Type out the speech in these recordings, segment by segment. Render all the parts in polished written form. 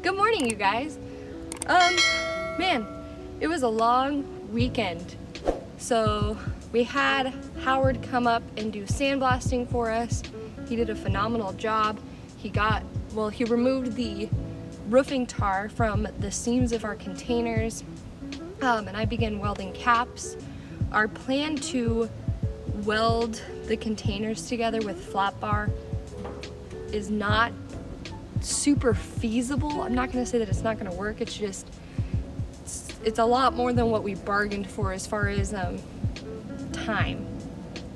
Good morning, you guys. Man, it was a long weekend. So we had Howard come up and do sandblasting for us. He did a phenomenal job. He removed the roofing tar from the seams of our containers, and I began welding caps. Our plan to weld the containers together with flat bar is not super feasible. I'm not gonna say that it's not gonna work, it's just, it's a lot more than what we bargained for as far as time.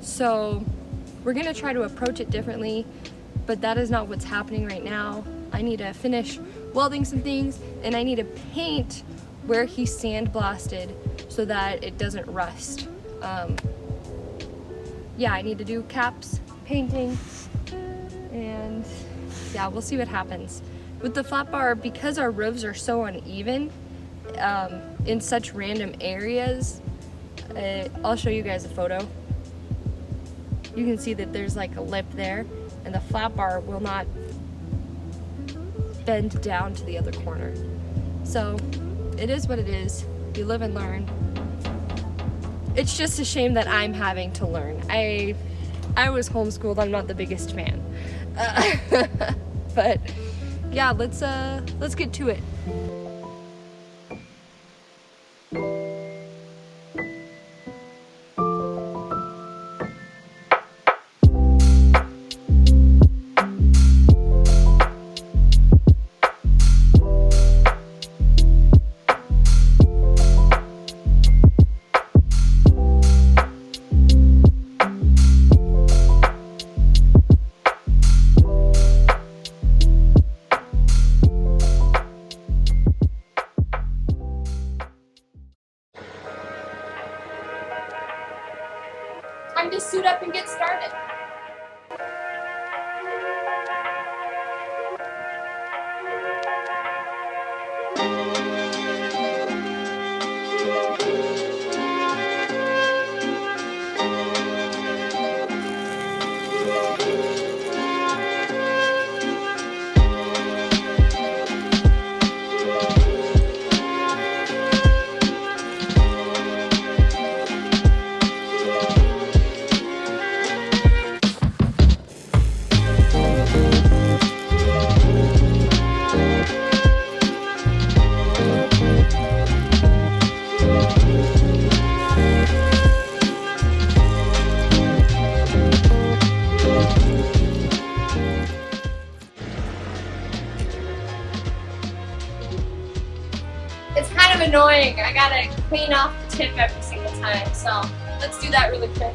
So we're gonna try to approach it differently, but that is not what's happening right now. I need to finish welding some things, and I need to paint where he sandblasted so that it doesn't rust. Yeah, I need to do caps, painting, and yeah, we'll see what happens. With the flat bar, because our roofs are so uneven in such random areas, I'll show you guys a photo. You can see that there's like a lip there, and the flat bar will not bend down to the other corner. So it is what it is. You live and learn. It's just a shame that I'm having to learn. I was homeschooled. I'm not the biggest fan, but yeah, let's get to it. Time to suit up and get started. It's kind of annoying. I gotta clean off the tip every single time, so let's do that really quick.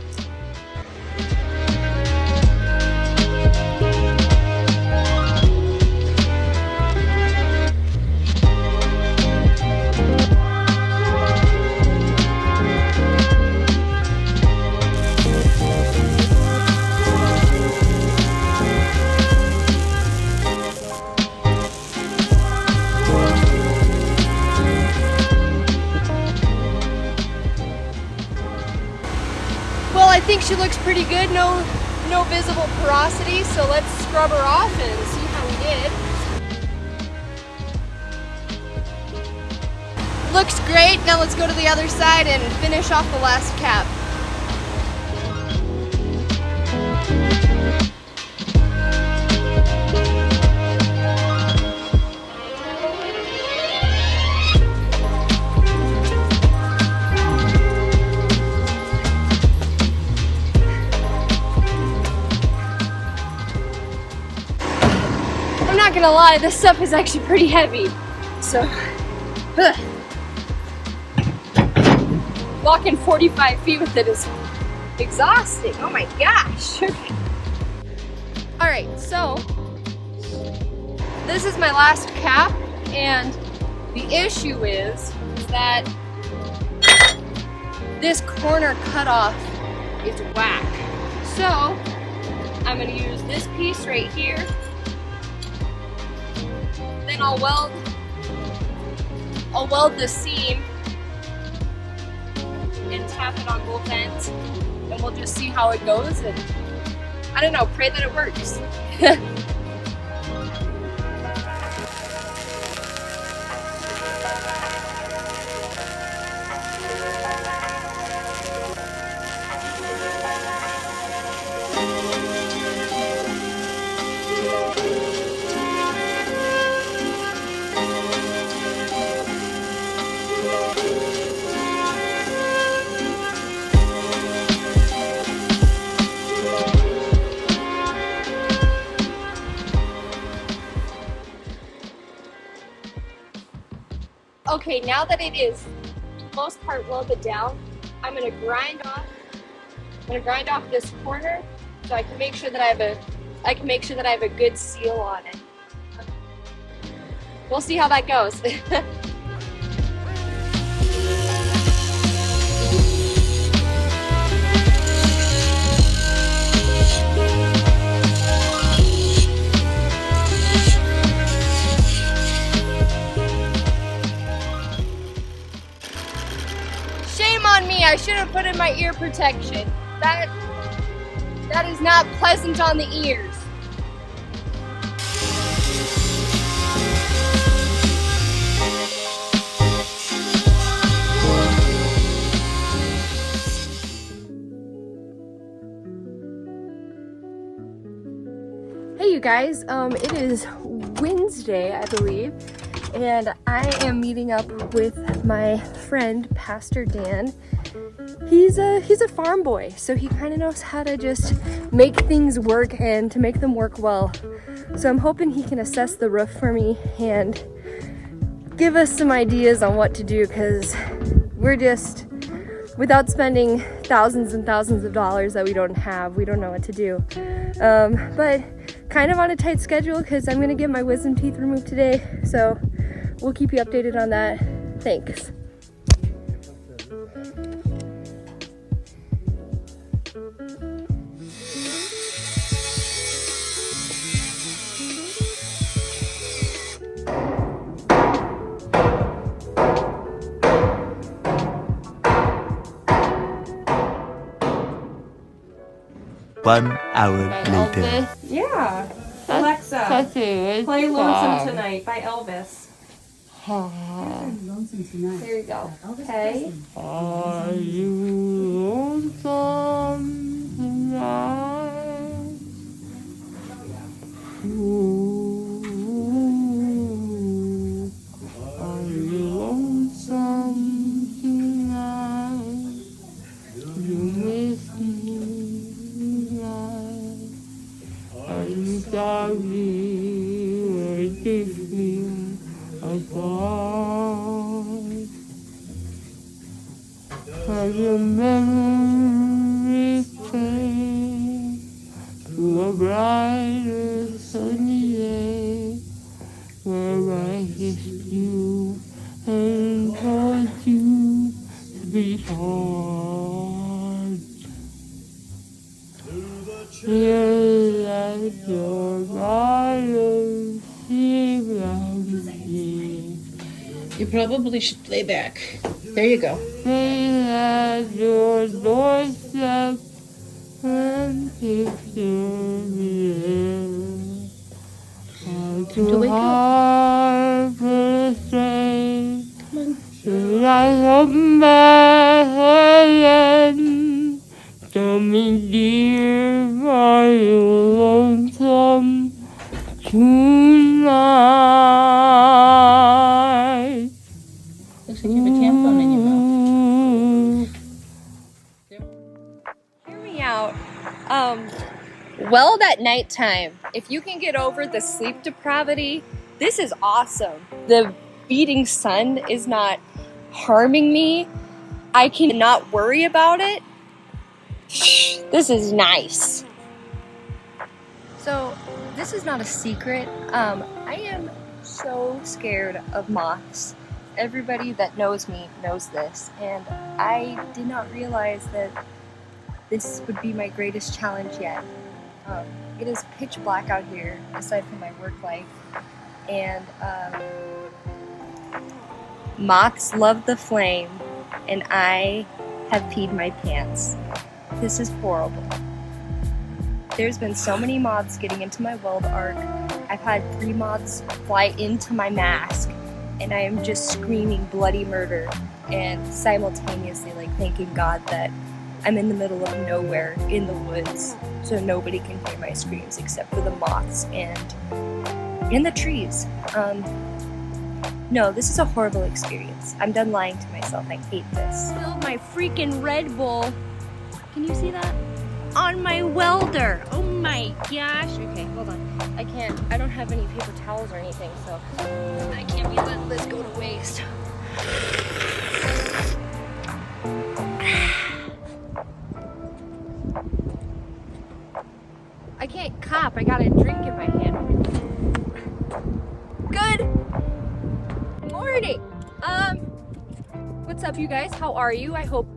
Well, I think she looks pretty good. No visible porosity, so let's scrub her off and see how we did. Looks great. Now let's go to the other side and finish off the last cap. I'm not gonna lie, this stuff is actually pretty heavy. So, walking 45 feet with it is exhausting. Oh my gosh. All right, so this is my last cap, and the issue is that this corner cutoff is whack. So I'm gonna use this piece right here. Then I'll weld the seam and tap it on both ends, and we'll just see how it goes, and I don't know, pray that it works. Okay, now that it is for the most part welded down, I'm gonna grind off this corner so I can make sure that I have a good seal on it. We'll see how that goes. Shame on me, I should have put in my ear protection. That is not pleasant on the ears. Hey you guys, it is Wednesday, I believe, and I am meeting up with my friend Pastor Dan. He's a farm boy, so he kind of knows how to just make things work and to make them work well. So I'm hoping he can assess the roof for me and give us some ideas on what to do, because we're just, without spending thousands and thousands of dollars that we don't know what to do. But kind of on a tight schedule because I'm gonna get my wisdom teeth removed today, so we'll keep you updated on that. Thanks. One hour later. Yeah. Alexa, play Lonesome Tonight by Elvis. There you go. Okay. Are you lonesome tonight? Ooh, are you lonesome tonight? You miss me tonight. Are you sorry we're drifting apart? Have your memories fade to a brighter sunny day where I kissed you and told you to be hard. Realize your body seems empty. You probably should play back. There you go. Stay at your doorstep and picture me. To wake up. Hard to say. Should I come back again? Tell me, dear, are you lonesome tonight? Looks like you have a tampon in your mouth. Hear me out. Weld at nighttime. If you can get over the sleep depravity, this is awesome. The beating sun is not harming me. I can not worry about it. This is nice. So, this is not a secret. I am so scared of moths. Everybody that knows me knows this, and I did not realize that this would be my greatest challenge yet. It is pitch black out here, aside from my work life, and moths love the flame, and I have peed my pants. This is horrible. There's been so many moths getting into my weld arc. I've had 3 moths fly into my mask, and I am just screaming bloody murder and simultaneously thanking God that I'm in the middle of nowhere in the woods, so nobody can hear my screams except for the moths and in the trees. No, this is a horrible experience. I'm done lying to myself. I hate this. Spilled my freaking Red Bull. Can you see that? On my welder. Oh my gosh. Okay, hold on. I don't have any paper towels or anything, so I can't be letting this go to waste. I can't cop, I got a drink in my hand. Good morning. What's up, you guys? How are you? I hope,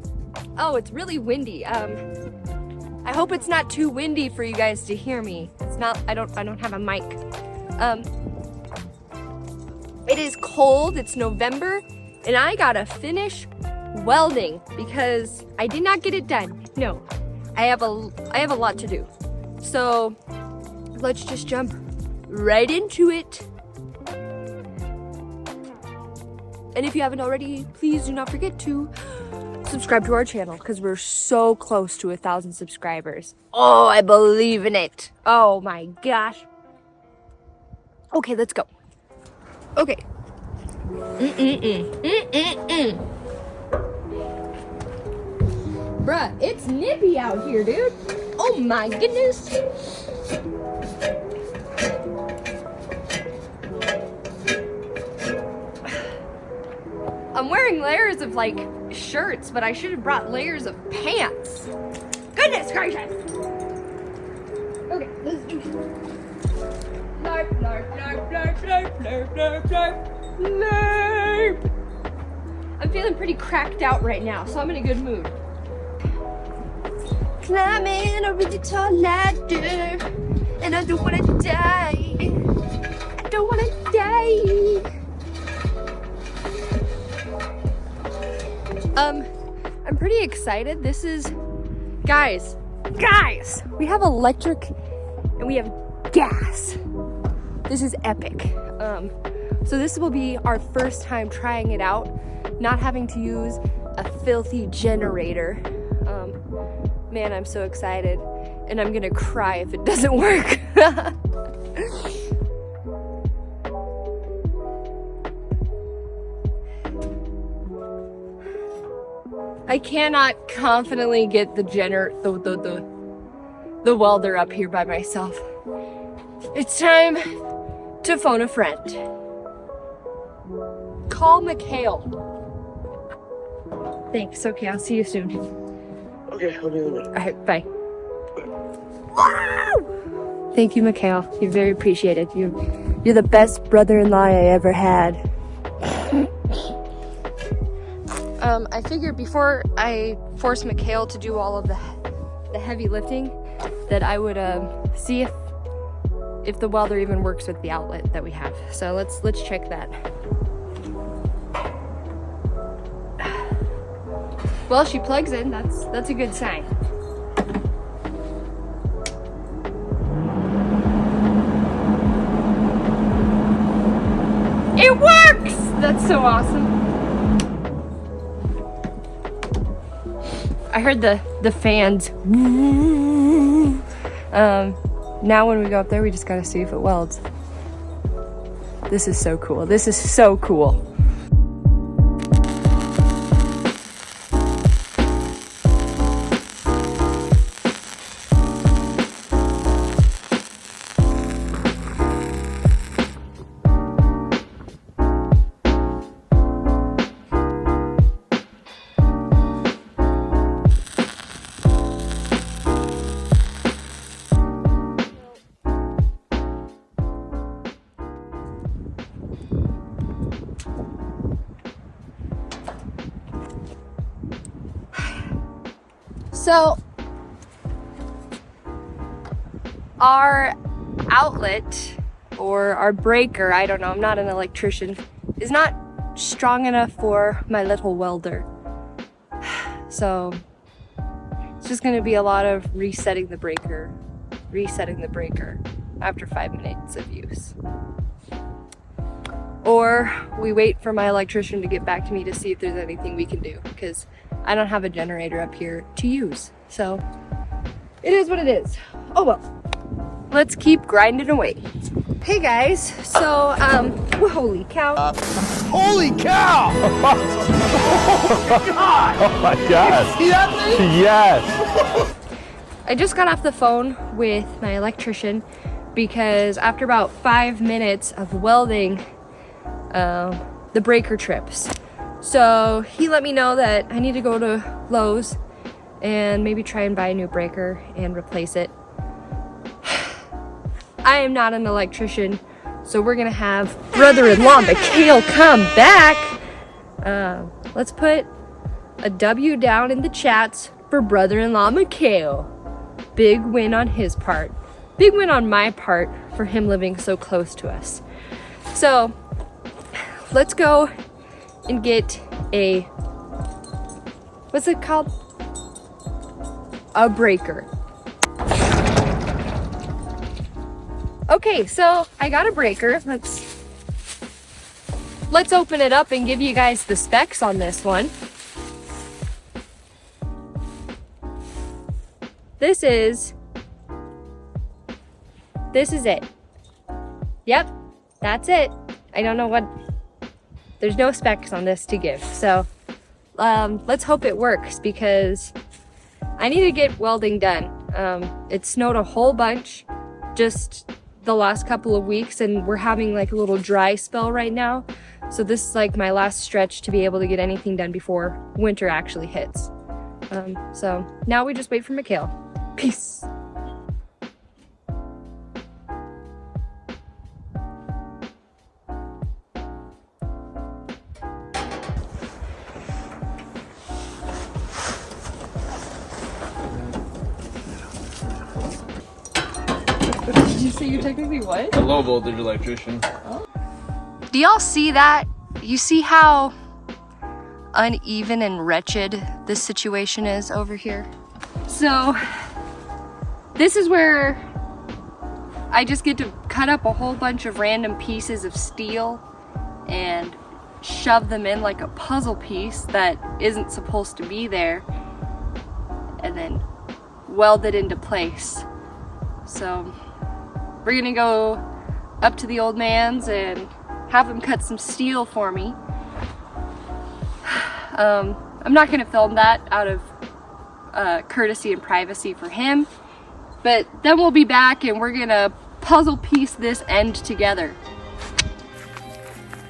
oh, it's really windy. I hope it's not too windy for you guys to hear me. It's not, I don't have a mic. It is cold, it's November, and I gotta finish welding because I did not get it done. No, I have a lot to do. So let's just jump right into it. And if you haven't already, please do not forget to subscribe to our channel because we're so close to 1,000 subscribers. Oh, I believe in it. Oh my gosh. Okay, let's go. Okay. Bruh, it's nippy out here, dude. Oh my goodness. I'm wearing layers of like shirts, but I should have brought layers of pants. Goodness gracious. Okay, let's do it. Larp, larp, larp, larp, larp, larp, larp, larp, larp. I'm feeling pretty cracked out right now, so I'm in a good mood. Climbing a really tall ladder, and I don't wanna die. I don't wanna die. I'm pretty excited. This is, guys, we have electric and we have gas. This is epic. So this will be our first time trying it out, not having to use a filthy generator. Man, I'm so excited, and I'm gonna cry if it doesn't work. I cannot confidently get the welder up here by myself. It's time to phone a friend. Call Mikhail. Thanks. Okay, I'll see you soon. Okay, I'll be there. All right, bye. Thank you, Mikhail. You're very appreciated. You're the best brother-in-law I ever had. I figured before I force Mikhail to do all of the heavy lifting, that I would see if the welder even works with the outlet that we have. So let's check that. Well, she plugs in. That's a good sign. It works! That's so awesome. I heard the fans. Now when we go up there, we just gotta see if it welds. This is so cool. This is so cool. So our outlet or our breaker, I don't know, I'm not an electrician, is not strong enough for my little welder. So it's just gonna be a lot of resetting the breaker after 5 minutes of use. Or we wait for my electrician to get back to me to see if there's anything we can do, because I don't have a generator up here to use. So it is what it is. Oh well, let's keep grinding away. Hey guys, so holy cow. Holy cow! Oh my god! You see that thing? Yes! I just got off the phone with my electrician because after about 5 minutes of welding, the breaker trips. So he let me know that I need to go to Lowe's and maybe try and buy a new breaker and replace it. I am not an electrician, so we're gonna have brother-in-law Mikhail come back. Let's put a W down in the chats for brother-in-law Mikhail. Big win on his part. Big win on my part for him living so close to us. So let's go and get a, what's it called? A breaker. Okay, so I got a breaker. Let's open it up and give you guys the specs on this one. This is it. Yep, that's it. I don't know what, there's no specs on this to give. So let's hope it works because I need to get welding done. It snowed a whole bunch just the last couple of weeks and we're having like a little dry spell right now. So this is like my last stretch to be able to get anything done before winter actually hits. So now we just wait for Mikhail. Peace. Did you say you're technically what? A low voltage electrician. Oh. Do y'all see that? You see how uneven and wretched this situation is over here? So this is where I just get to cut up a whole bunch of random pieces of steel and shove them in like a puzzle piece that isn't supposed to be there and then weld it into place. So we're gonna go up to the old man's and have him cut some steel for me. I'm not gonna film that out of courtesy and privacy for him, but then we'll be back and we're gonna puzzle piece this end together.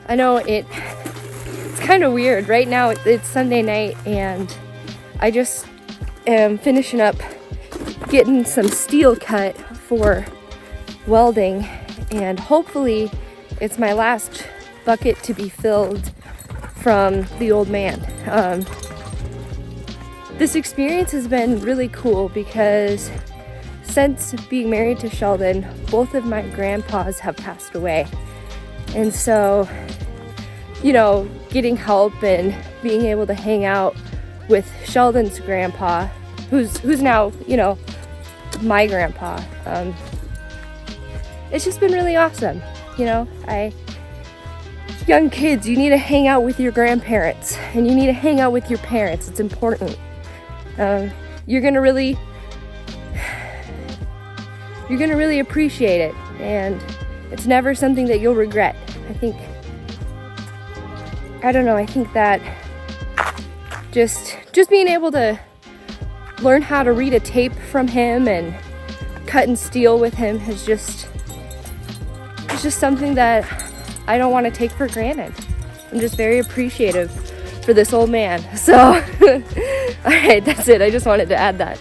I know it's kind of weird. Right now it's Sunday night and I just am finishing up getting some steel cut for welding, and hopefully it's my last bucket to be filled from the old man. This experience has been really cool because since being married to Sheldon, both of my grandpas have passed away. And so, you know, getting help and being able to hang out with Sheldon's grandpa, who's now, you know, my grandpa, it's just been really awesome. You know, young kids, you need to hang out with your grandparents and you need to hang out with your parents. It's important. You're gonna really appreciate it, and it's never something that you'll regret. I think that just being able to learn how to read a tape from him and cut and steel with him it's just something that I don't want to take for granted. I'm just very appreciative for this old man. So, all right, that's it. I just wanted to add that.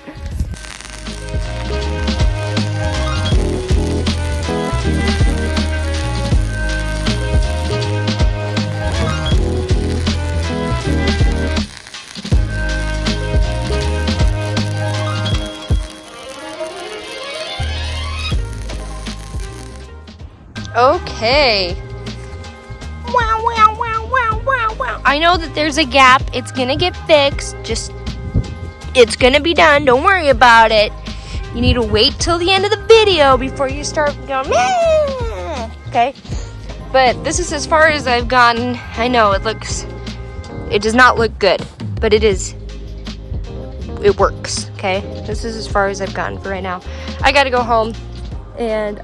Okay. Wow, wow, wow, wow, wow, wow. I know that there's a gap. It's gonna get fixed. It's gonna be done. Don't worry about it. You need to wait till the end of the video before you start going, meh. Okay? But this is as far as I've gotten. I know it does not look good, but it works, okay? This is as far as I've gotten for right now. I gotta go home and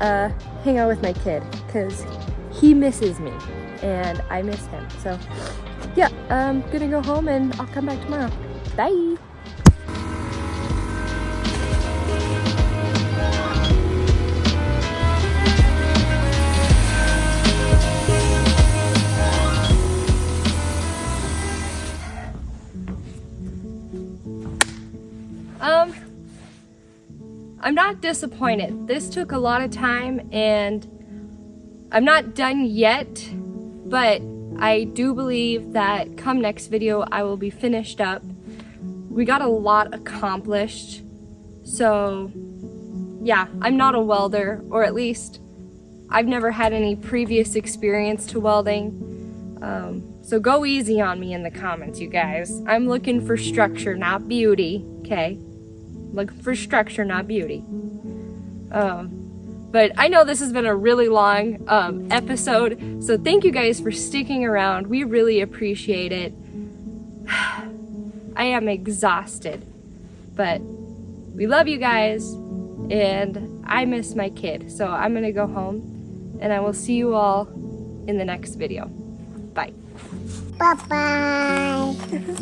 hang out with my kid because he misses me and I miss him. So yeah, I'm gonna go home and I'll come back tomorrow. Bye. I'm not disappointed. This took a lot of time and I'm not done yet, but I do believe that come next video I will be finished up. We got a lot accomplished. So yeah, I'm not a welder, or at least I've never had any previous experience to welding. So go easy on me in the comments, you guys. I'm looking for structure, not beauty, okay? Looking for structure, not beauty. But I know this has been a really long episode, so thank you guys for sticking around. We really appreciate it. I am exhausted, but we love you guys, and I miss my kid. So I'm gonna go home, and I will see you all in the next video. Bye. Bye-bye.